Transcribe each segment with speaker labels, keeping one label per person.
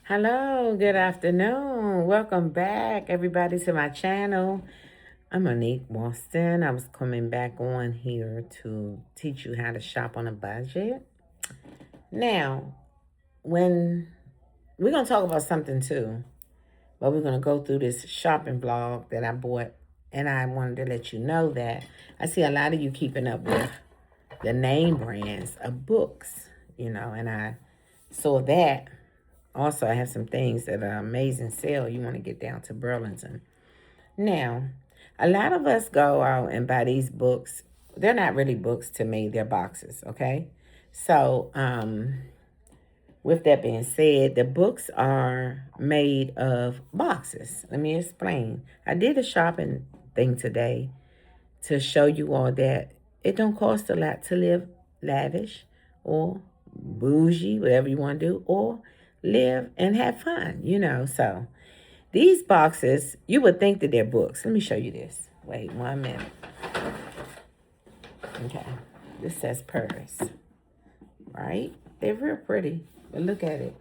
Speaker 1: Hello, good afternoon. Welcome back, everybody, to my channel. I'm Monique Boston. I was coming back on here to teach you how to shop on a budget. Now, when we're going to talk about something too, but we're going to go through this shopping blog that I bought, and I wanted to let you know that I see a lot of you keeping up with the name brands of books, and I saw that. Also, I have some things that are amazing sale. You want to get down to Burlington. Now, a lot of us go out and buy these books. They're not really books to me. They're boxes, okay? So, with that being said, the books are made of boxes. Let me explain. I did a shopping thing today to show you all that it don't cost a lot to live lavish or bougie, whatever you want to do, or live and have fun. So these boxes, you would think that they're books. Let me show you this. Wait 1 minute. Okay. This says Purse, right? They're real pretty, but look at it.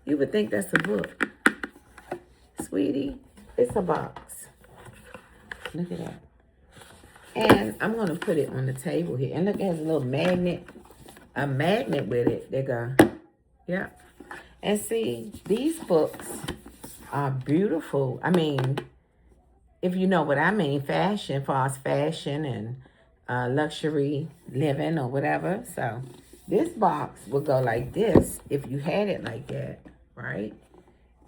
Speaker 1: You would think that's a book. Sweetie, it's a box. Look at that. And I'm going to put it on the table here. And look, it has a magnet with it. There go. Yeah. And see, these books are beautiful. I mean, if you know what I mean, fashion, fast fashion and luxury living or whatever. So this box would go like this if you had it like that, right?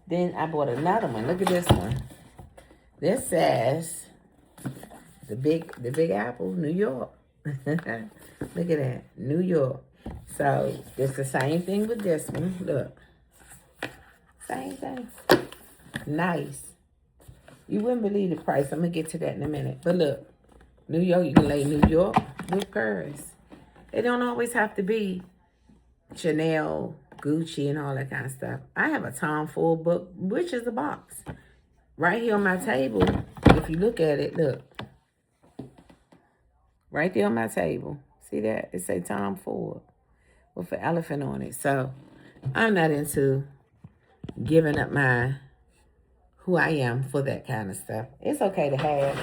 Speaker 1: Then I bought another one. Look at this one. This says the Big Apple, New York. Look at that, New York. So it's the same thing with this one. Look, same thing. Nice. You wouldn't believe the price. I'm gonna get to that in a minute. But look, New York. You can lay New York with Paris. It don't always have to be Chanel, Gucci, and all that kind of stuff. I have a Tom Ford book, which is a box right here on my table. If you look at it, look. Right there on my table. See that? It say Tom Ford with an elephant on it. So I'm not into giving up who I am for that kind of stuff. It's okay to have,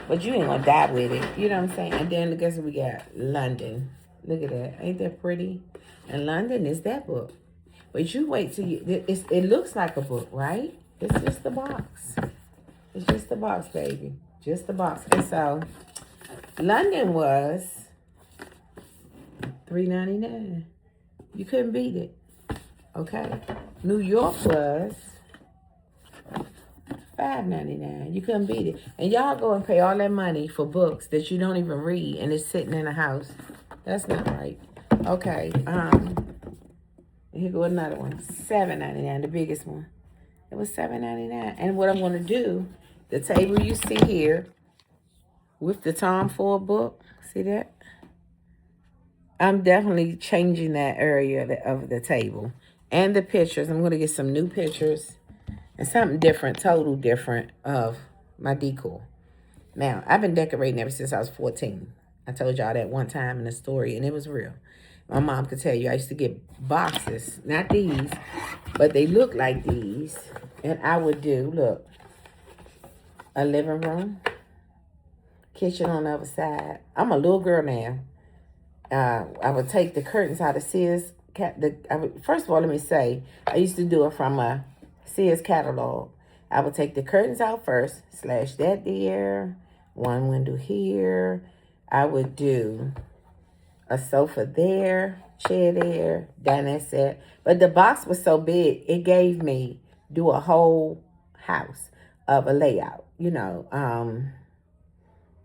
Speaker 1: but you ain't gonna die with it. You know what I'm saying? And then guess what we got? London. Look at that. Ain't that pretty? And London is that book. But you wait till it looks like a book, right? It's just a box. It's just a box, baby. Just a box. And so London was $3.99. You couldn't beat it. Okay. New York was $5.99. You couldn't beat it. And y'all go and pay all that money for books that you don't even read and it's sitting in a house. That's not right. Okay. Here go another one. $7.99, the biggest one. It was $7.99. And what I'm gonna do, the table you see here with the Tom Ford book, see that? I'm definitely changing that area of the table. And the pictures. I'm going to get some new pictures and something different, total different of my decor. Now, I've been decorating ever since I was 14. I told y'all that one time in a story, and it was real. My mom could tell you I used to get boxes, not these, but they look like these. And I would do, look, a living room, kitchen on the other side. I'm a little girl now. I would take the curtains out of Sears. First of all, let me say, I used to do it from a Sears catalog. I would take the curtains out first, slash that there, one window here. I would do a sofa there, chair there, dinette set. But the box was so big, it gave me do a whole house of a layout,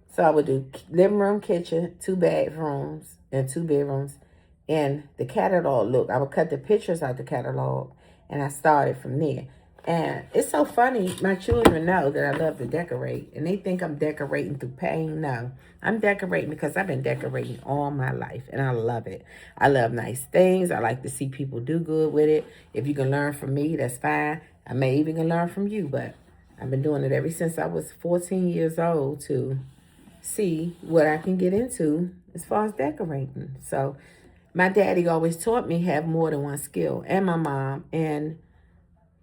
Speaker 1: So I would do living room, kitchen, 2 bedrooms, and 2 bedrooms. And the catalog look, I would cut the pictures out the catalog, and I started from there. And it's so funny. My children know that I love to decorate, and they think I'm decorating through pain. No, I'm decorating because I've been decorating all my life, and I love it. I love nice things. I like to see people do good with it. If you can learn from me, that's fine. I may even can learn from you, but I've been doing it ever since I was 14 years old to see what I can get into as far as decorating. So my daddy always taught me have more than one skill, and my mom. And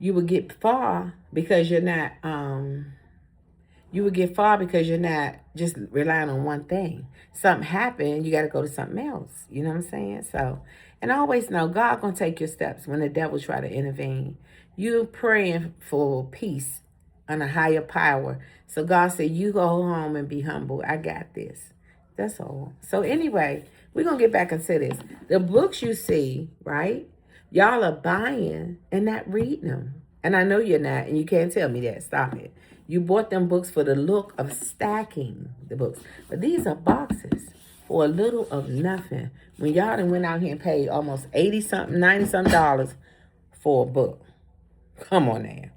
Speaker 1: you would get far because you're not, you would get far because you're not just relying on one thing. Something happened, you got to go to something else. You know what I'm saying? So, and always know God going to take your steps when the devil try to intervene. You praying for peace on a higher power. So God said, you go home and be humble. I got this. That's all. So anyway, we're going to get back into this. The books you see, right? Y'all are buying and not reading them. And I know you're not, and you can't tell me that. Stop it. You bought them books for the look of stacking the books. But these are boxes for a little of nothing. When y'all done went out here and paid almost 80-something, 90-something dollars for a book. Come on now.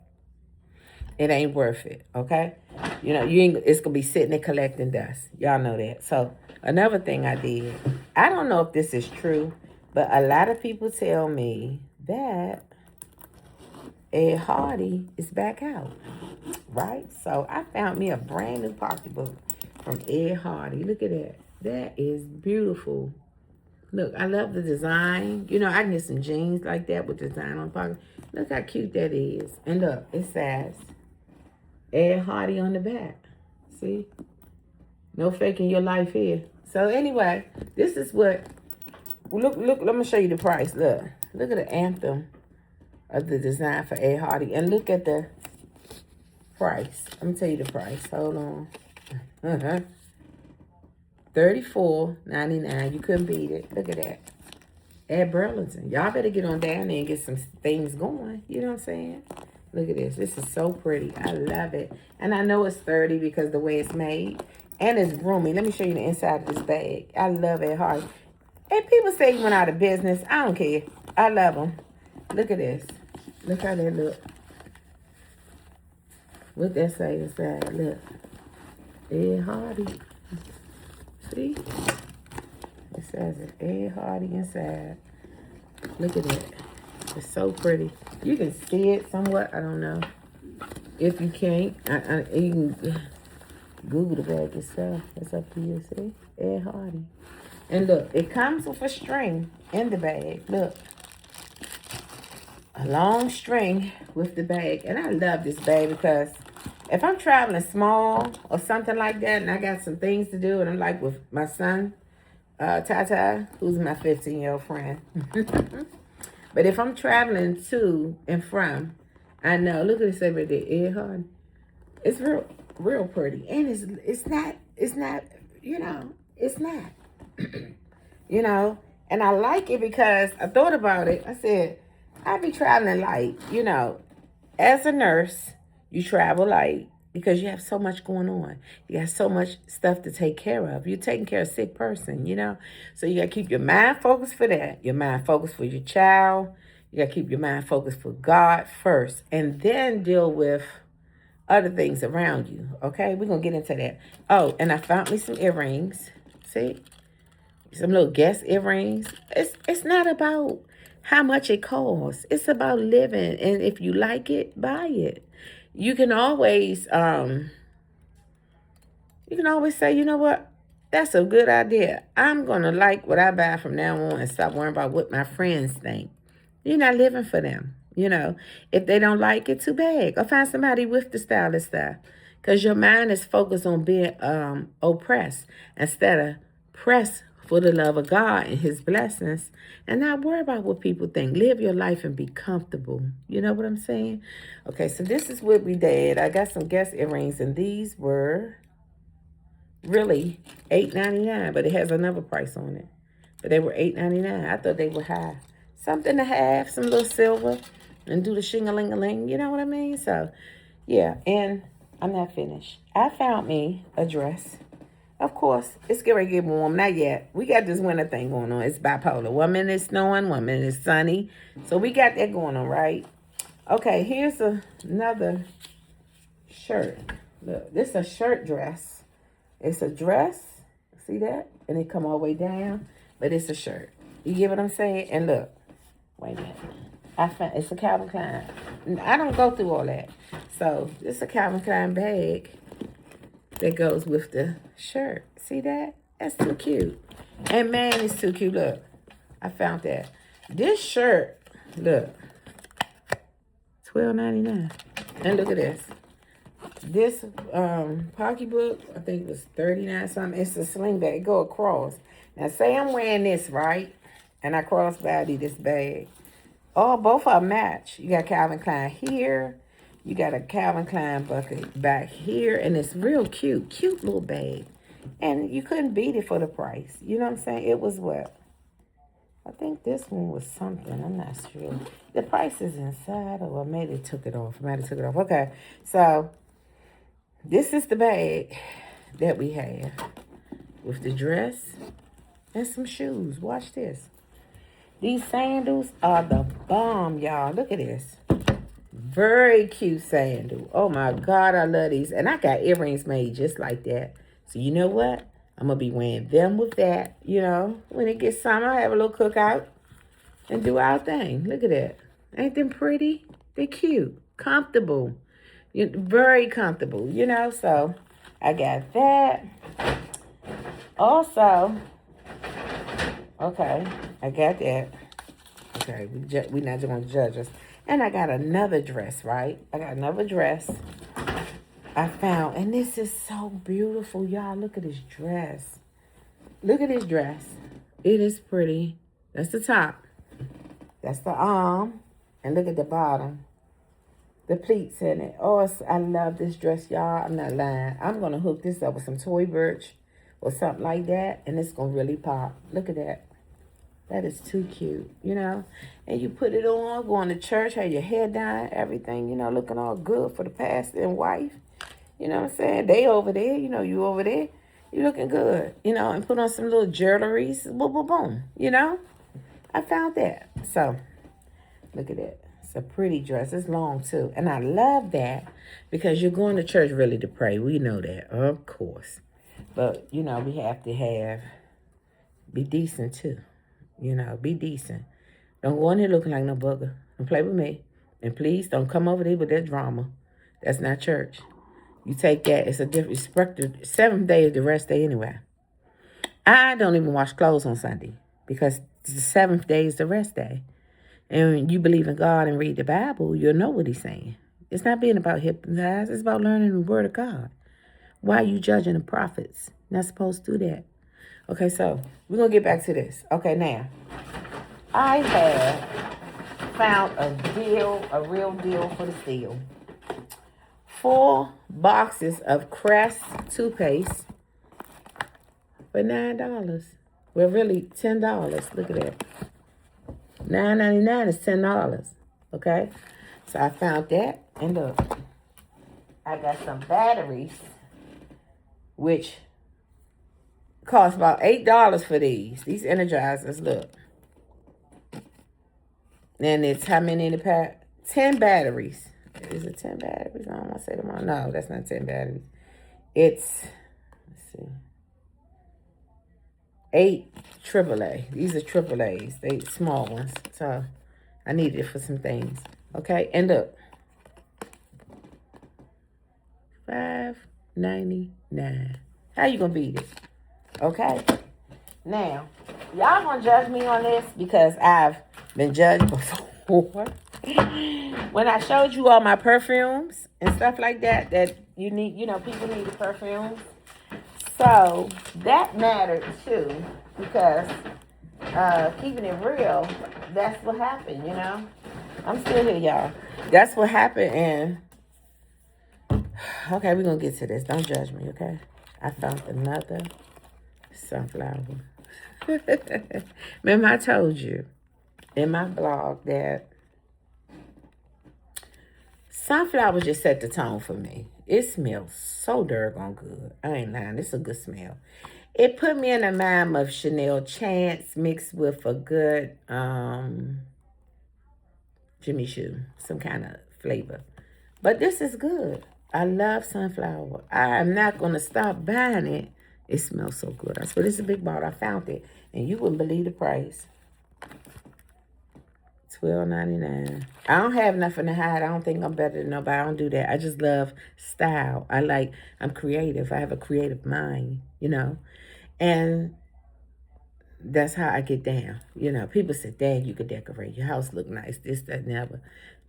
Speaker 1: It ain't worth it, okay? You know, it's going to be sitting there collecting dust. Y'all know that. So, another thing I did, I don't know if this is true, but a lot of people tell me that Ed Hardy is back out, right? So, I found me a brand new pocketbook from Ed Hardy. Look at that. That is beautiful. Look, I love the design. You know, I can get some jeans like that with design on the pocket. Look how cute that is. And look, it says Ed Hardy on the back. See? No faking your life here. So anyway, this is what, look, let me show you the price. Look at the anthem of the design for Ed Hardy. And look at the price. Let me tell you the price. Hold on. $34.99. You couldn't beat it. Look at that. At Burlington. Y'all better get on down there and get some things going. You know what I'm saying? Look at this. This is so pretty. I love it. And I know it's 30 because the way it's made. And it's roomy. Let me show you the inside of this bag. I love it hard. And people say he went out of business. I don't care. I love them. Look at this. Look how they look. What that say inside? Look. Ed Hardy. See? It says it. Ed Hardy inside. Look at that. It's so pretty. You can see it somewhat. I don't know. If you can't, you can Google the bag yourself. It's up to you. See? Ed Hardy. And look, it comes with a string in the bag. Look. A long string with the bag. And I love this bag because if I'm traveling small or something like that and I got some things to do and I'm like with my son, Tata, who's my 15-year-old friend. But if I'm traveling to and from, I know, look at this over there, Ed Hardy. It's real pretty. And it's not, you know, it's not. You know, and I like it because I thought about it. I said, I be traveling light, you know. As a nurse, you travel light because you have so much going on. You got so much stuff to take care of. You're taking care of a sick person, you know. So you got to keep your mind focused for that. Your mind focused for your child. You got to keep your mind focused for God first. And then deal with other things around you, okay? We're going to get into that. Oh, and I found me some earrings. See? Some little Guess earrings. It's not about how much it costs. It's about living. And if you like it, buy it. You can always say, you know what? That's a good idea. I'm going to like what I buy from now on and stop worrying about what my friends think. You're not living for them. You know, if they don't like it, too bad. Or find somebody with the style and stuff. Because your mind is focused on being oppressed instead of pressed for the love of God and his blessings, and not worry about what people think. Live your life and be comfortable. You know what I'm saying? Okay, so this is what we did. I got some Guess earrings, and these were really $8.99, but it has another price on it. But they were $8.99. I thought they were high. Something to have, some little silver, and do the shing-a-ling-a-ling. You know what I mean? So, yeah, and I'm not finished. I found me a dress. Of course, it's getting to get warm. Not yet. We got this winter thing going on. It's bipolar. 1 minute it's snowing, 1 minute it's sunny. So we got that going on, right? Okay, here's another shirt. Look, this is a shirt dress. It's a dress. See that? And it come all the way down. But it's a shirt. You get what I'm saying? And look. Wait a minute. It's a Calvin Klein. I don't go through all that. So, this is a Calvin Klein bag that goes with the shirt. See that? That's too cute. And man, it's too cute. Look, I found that. This shirt, look, $12.99. And look at this. This pocketbook, I think it was 39 something. It's a sling bag. It go across. Now, say I'm wearing this, right? And I crossbody this bag. Oh, both of them match. You got Calvin Klein here. You got a Calvin Klein bucket back here. And it's real cute. Cute little bag. And you couldn't beat it for the price. You know what I'm saying? It was what? I think this one was something. I'm not sure. The price is inside. Or maybe they took it off. Maybe they took it off. Okay. So, this is the bag that we have. With the dress and some shoes. Watch this. These sandals are the bomb, y'all. Look at this. Very cute sandal. Oh, my God. I love these. And I got earrings made just like that. So, you know what? I'm going to be wearing them with that. You know, when it gets summer, I have a little cookout and do our thing. Look at that. Ain't them pretty? They're cute. Comfortable. Very comfortable, you know. So, I got that. Also, okay, I got that. Okay, we not just going to judge us. And I got another dress, right? I got another dress I found. And this is so beautiful, y'all. Look at this dress. Look at this dress. It is pretty. That's the top. That's the arm. And look at the bottom. The pleats in it. Oh, I love this dress, y'all. I'm not lying. I'm going to hook this up with some Tory Burch or something like that. And it's going to really pop. Look at that. That is too cute, you know. And you put it on, going to church, have your hair done, everything, you know, looking all good for the pastor and wife. You know what I'm saying? They over there, you know, you over there. You looking good, you know, and put on some little jewelries. Boom, boom, boom, you know. I found that. So, look at that. It's a pretty dress. It's long, too. And I love that because you're going to church really to pray. We know that, of course. But, you know, we have to be decent, too. You know, be decent. Don't go in here looking like no bugger. Don't play with me. And please don't come over there with that drama. That's not church. You take that. It's a different. The seventh day is the rest day anyway. I don't even wash clothes on Sunday because the seventh day is the rest day. And when you believe in God and read the Bible, you'll know what he's saying. It's not being about hypnotized. It's about learning the word of God. Why are you judging the prophets? Not supposed to do that. Okay, so we're going to get back to this. Okay, now, I have found a real deal for the steal. 4 boxes of Crest toothpaste for $9. Well, really, $10. Look at that. $9.99 is $10. Okay? So I found that. And look, I got some batteries, which cost about $8 for these. These Energizers, look. And it's how many in the pack? 10 batteries. Is it 10 batteries? I don't want to say them all. No, that's not 10 batteries. It's, let's see, 8 AAA. These are AAAs. They small ones. So I need it for some things. Okay, and look. $5.99. How you gonna beat it? Okay. Now, y'all gonna judge me on this because I've been judged before. When I showed you all my perfumes and stuff like that, that you need, you know, people need the perfumes. So that mattered too, because keeping it real, that's what happened, you know. I'm still here, y'all. That's what happened, and okay, we're gonna get to this. Don't judge me, okay? I found another sunflower. Remember, I told you in my blog that sunflower just set the tone for me. It smells so doggone good. I ain't lying. It's a good smell. It put me in the mind of Chanel Chance mixed with a good Jimmy Choo, some kind of flavor. But this is good. I love sunflower. I'm not going to stop buying it. It smells so good. I swear, this is a big bottle. I found it. And you wouldn't believe the price. $12.99. I don't have nothing to hide. I don't think I'm better than nobody. I don't do that. I just love style. I'm creative. I have a creative mind, you know. And that's how I get down. You know, people say, dang, you could decorate your house, look nice, this, that, never.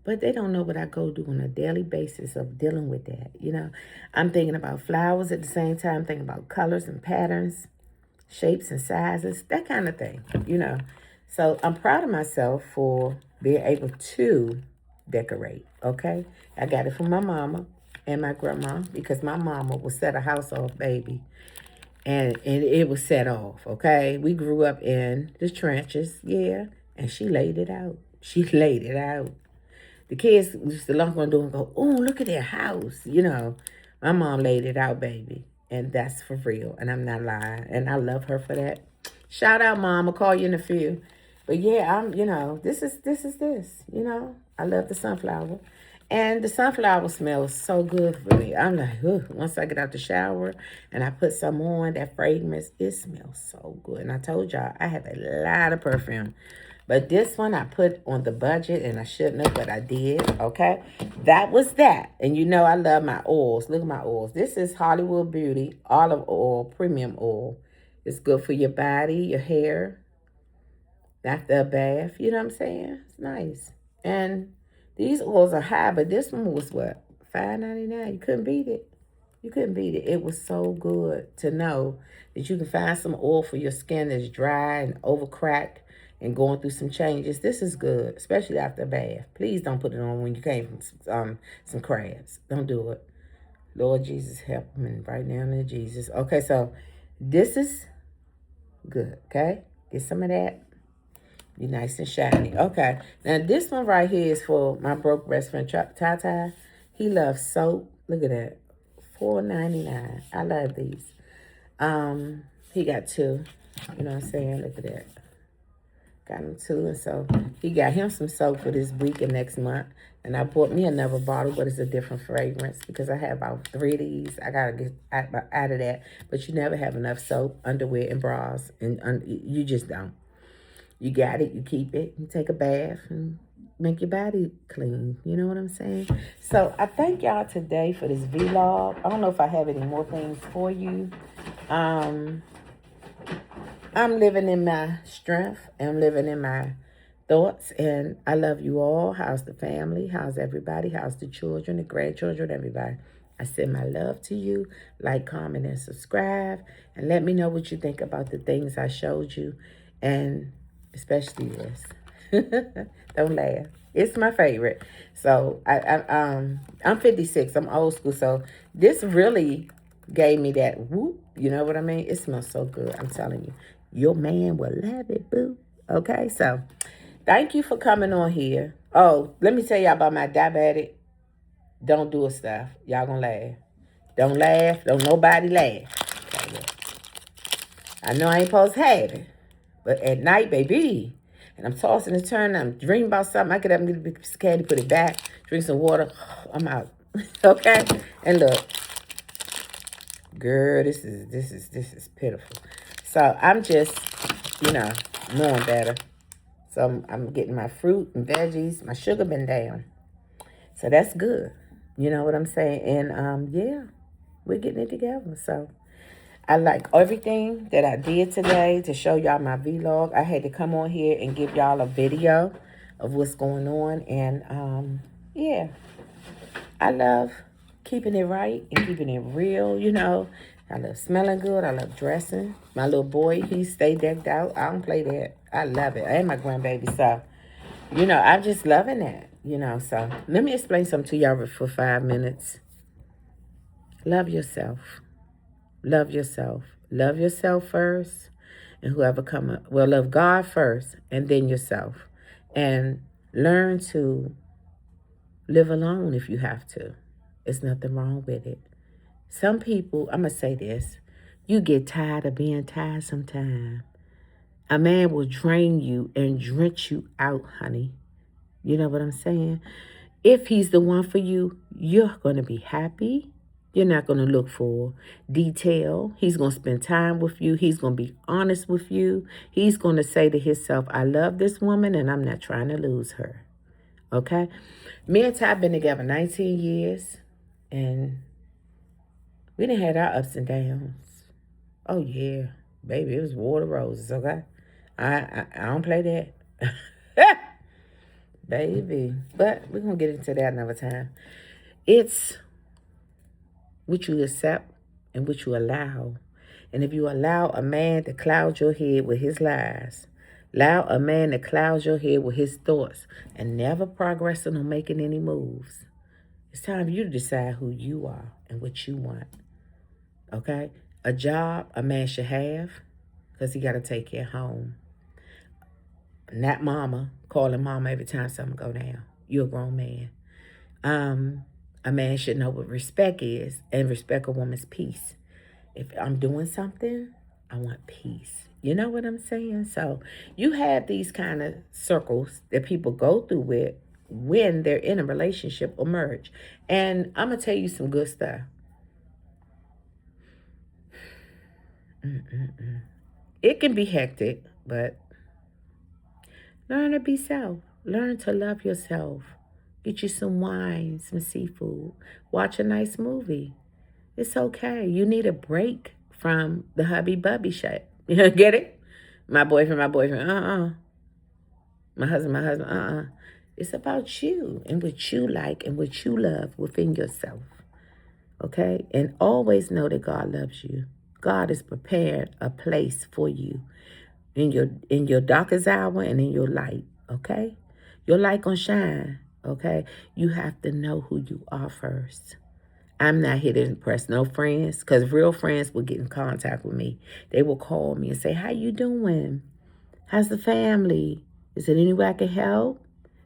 Speaker 1: But they don't know what I go do on a daily basis of dealing with that. You know, I'm thinking about flowers at the same time, thinking about colors and patterns, shapes and sizes, that kind of thing, you know. So I'm proud of myself for being able to decorate, okay? I got it from my mama and my grandma because my mama would set a house off, baby. And it was set off, okay? We grew up in the trenches, yeah, and she laid it out. She laid it out. The kids used to lock on the door and go, oh, look at their house. You know, my mom laid it out, baby. And that's for real. And I'm not lying. And I love her for that. Shout out, Mom. I'll call you in a few. But yeah, you know, this is this. You know, I love the sunflower. And the sunflower smells so good for me. I'm like, once I get out the shower and I put some on, that fragrance, it smells so good. And I told y'all, I have a lot of perfume. But this one I put on the budget, and I shouldn't have, but I did, okay? That was that. And you know I love my oils. Look at my oils. This is Hollywood Beauty Olive Oil, Premium Oil. It's good for your body, your hair, after a bath. You know what I'm saying? It's nice. And these oils are high, but this one was what? $5.99. You couldn't beat it. You couldn't beat it. It was so good to know that you can find some oil for your skin that's dry and overcracked and going through some changes. This is good, especially after a bath. Please don't put it on when you came from some crabs. Don't do it. Lord Jesus, help me right now in Jesus. Okay, so this is good, okay? Get some of that. Be nice and shiny. Okay, now this one right here is for my broke best friend, Tata. He loves soap. Look at that. $4.99. I love these. He got two. You know what I'm saying? Look at that. Got him two, and so he got him some soap for this week and next month. And I bought me another bottle, but it's a different fragrance because I have about 3 of these. I gotta get out of that. But you never have enough soap, underwear, and bras, and you just don't. You got it, you keep it, you take a bath, and make your body clean. You know what I'm saying? So I thank y'all today for this vlog. I don't know if I have any more things for you. I'm living in my strength. I'm living in my thoughts. And I love you all. How's the family? How's everybody? How's the children, the grandchildren, everybody? I send my love to you. Like, comment, and subscribe. And let me know what you think about the things I showed you. And especially this. Don't laugh. It's my favorite. So I'm 56. I'm old school. So this really gave me that whoop. You know what I mean? It smells so good. I'm telling you. Your man will love it, boo. Okay, so thank you for coming on here. Oh, let me tell y'all about my diabetic. Don't do it stuff. Y'all gonna laugh. Don't laugh. Don't nobody laugh. Okay, I know I ain't supposed to have it. But at night, baby, and I'm tossing and turning, I'm dreaming about something. I get up and get a big piece of candy, put it back, drink some water. I'm out. Okay? And look. Girl, this is pitiful. So I'm just, you know, knowing better. So I'm getting my fruit and veggies. My sugar been down. So that's good. You know what I'm saying? And yeah, we're getting it together. So I like everything that I did today to show y'all my vlog. I had to come on here and give y'all a video of what's going on. And yeah, I love keeping it right and keeping it real, you know. I love smelling good. I love dressing. My little boy, he stay decked out. I don't play that. I love it. And my grandbaby. So, you know, I'm just loving that, you know. So let me explain something to y'all for 5 minutes. Love yourself. Love yourself. Love yourself first. And whoever come up. Well, love God first and then yourself. And learn to live alone if you have to. There's nothing wrong with it. Some people, I'm going to say this. You get tired of being tired sometime. A man will drain you and drench you out, honey. You know what I'm saying? If he's the one for you, you're going to be happy. You're not going to look for detail. He's going to spend time with you. He's going to be honest with you. He's going to say to himself, I love this woman and I'm not trying to lose her. Okay? Me and Ty been together 19 years. And we done had our ups and downs. Oh, yeah. Baby, it was water roses, okay? I don't play that. baby. But we're going to get into that another time. It's what you accept and what you allow. And if you allow a man to cloud your head with his lies, allow a man to cloud your head with his thoughts and never progressing or making any moves, it's time for you to decide who you are and what you want. Okay? A job a man should have because he got to take care of home. Not mama, calling mama every time something go down. You're a grown man. A man should know what respect is and respect a woman's peace. If I'm doing something, I want peace. You know what I'm saying? So you have these kind of circles that people go through with when they're in a relationship or marriage. And I'm going to tell you some good stuff. It can be hectic, but learn to be self. Learn to love yourself. Get you some wine, some seafood. Watch a nice movie. It's okay. You need a break from the hubby-bubby shit. You get it? My boyfriend. My husband. It's about you and what you like and what you love within yourself. Okay? And always know that God loves you. God has prepared a place for you in your darkest hour and in your light. Okay? Your light gonna shine. Okay? You have to know who you are first. I'm not here to impress no friends, because real friends will get in contact with me. They will call me and say, how you doing? How's the family? Is there any way I can help?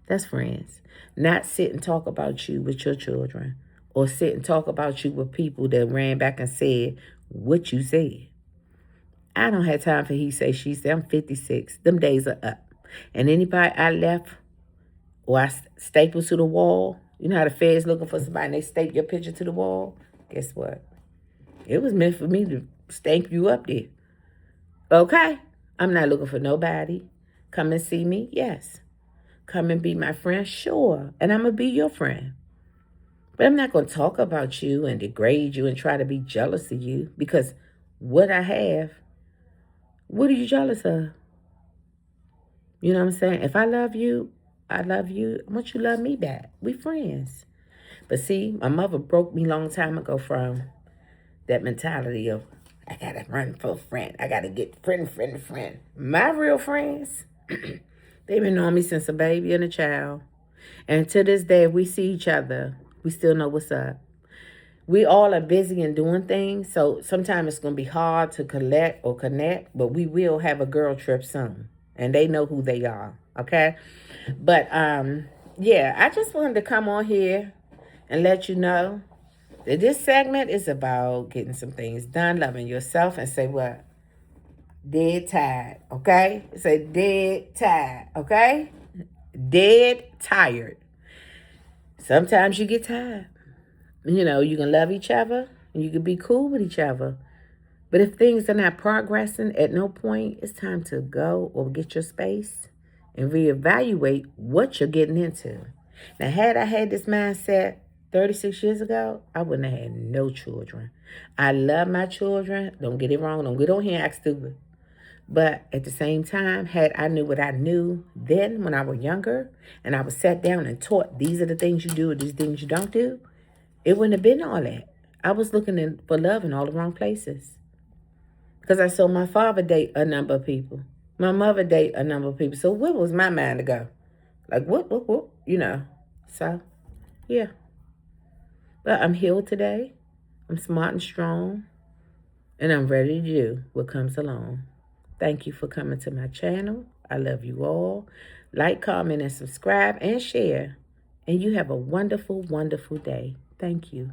Speaker 1: That's friends. Not sit and talk about you with your children, or sit and talk about you with people that ran back and said what you said. I don't have time for he say, she say. I'm 56. Them days are up. And anybody I left or I stapled to the wall, you know how the feds looking for somebody and they staple your picture to the wall? Guess what? It was meant for me to stamp you up there. Okay? I'm not looking for nobody. Come and see me? Yes. Come and be my friend? Sure. And I'm going to be your friend. But I'm not going to talk about you and degrade you and try to be jealous of you, because what I have, what are you jealous of? You know what I'm saying? If I love you, I love you. I want you to love me back. We friends. But see, my mother broke me a long time ago from that mentality of, I got to run for a friend. I got to get friend. My real friends, they've been knowing me since a baby and a child. And to this day, if we see each other, we still know what's up. We all are busy and doing things, so sometimes it's going to be hard to collect or connect, but we will have a girl trip soon. And they know who they are, okay? But, yeah, I just wanted to come on here and let you know that this segment is about getting some things done, loving yourself, and say what? Dead tired, okay? Say dead tired, okay? Dead tired. Sometimes you get tired. You know, you can love each other and you can be cool with each other. But if things are not progressing, at no point, it's time to go or get your space and reevaluate what you're getting into. Now, had I had this mindset 36 years ago, I wouldn't have had no children. I love my children. Don't get it wrong. Don't get on here and act stupid. But at the same time, had I knew what I knew then when I was younger, and I was sat down and taught these are the things you do and these things you don't do, it wouldn't have been all that. I was looking for love in all the wrong places. Because I saw my father date a number of people. My mother date a number of people. So where was my mind to go? Like, what, you know. So, yeah. But I'm healed today. I'm smart and strong. And I'm ready to do what comes along. Thank you for coming to my channel. I love you all. Like, comment, and subscribe, and share. And you have a wonderful, wonderful day. Thank you.